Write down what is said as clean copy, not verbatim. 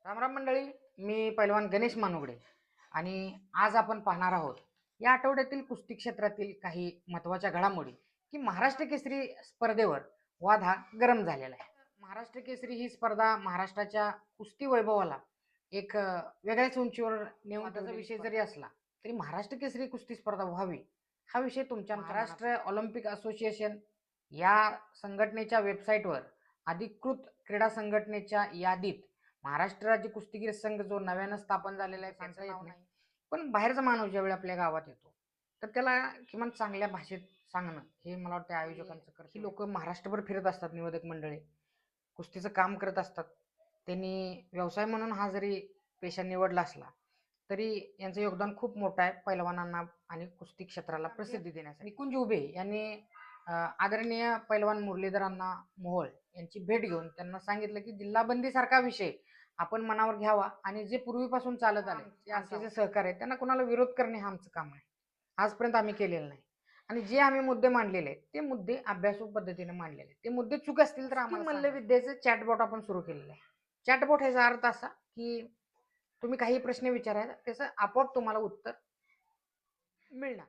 रामराम मंडळी, मी पैलवान गणेश मानुगडे आणि आज आपण पाहणार आहोत या आठवड्यातील कुस्ती क्षेत्रातील काही महत्त्वाच्या घडामोडी की महाराष्ट्र केसरी स्पर्धेवर वाद हा गरम झालेला आहे. महाराष्ट्र केसरी ही स्पर्धा महाराष्ट्राच्या कुस्ती वैभवाला एक वेगळ्याच उंचीवर नेऊन त्याचा विषय जरी असला तरी महाराष्ट्र केसरी कुस्ती स्पर्धा व्हावी हा विषय तुमच्या महाराष्ट्र ऑलिम्पिक असोसिएशन या संघटनेच्या वेबसाईटवर अधिकृत क्रीडा संघटनेच्या यादीत महाराष्ट्र राज्य कुस्तीगीर संघ जो नव्यानं स्थापन झालेला आहे सांगता येत नाही, पण बाहेरचा माणूस ज्यावेळी आपल्या गावात येतो तर त्याला किमान चांगल्या भाषेत सांगणं हे मला वाटतं आयोजकांचं कर्तव्य. ही लोक महाराष्ट्रभर फिरत असतात, निवेदक मंडळी कुस्तीचं काम करत असतात. त्यांनी व्यवसाय म्हणून हा जरी पेशा निवडला असला तरी यांचं योगदान खूप मोठं आहे पैलवानांना आणि कुस्ती क्षेत्राला प्रसिद्धी देण्यासाठी. निकुंज उभे यांनी आदरणीय पैलवान मुरलीधरांना मोहोळ यांची भेट घेऊन त्यांना सांगितलं की जिल्हाबंदी सारखा विषय आपण मनावर घ्यावा आणि जे पूर्वीपासून चालत आले ते आमचे जे सहकार्य आहेत त्यांना कोणाला विरोध करणे हा आमचं काम नाही, आजपर्यंत आम्ही केलेलं नाही. आणि जे आम्ही मुद्दे मांडलेले आहेत ते मुद्दे अभ्यासू पद्धतीने मांडलेले ते मुद्दे चूक असतील तर आम्हाला मल्लविद्येचे चॅटबॉट आपण सुरू केलेलं आहे. चॅटबॉट ह्याचा अर्थ असा की तुम्ही काही प्रश्न विचारायचा त्याचं आपोआप तुम्हाला उत्तर मिळणार.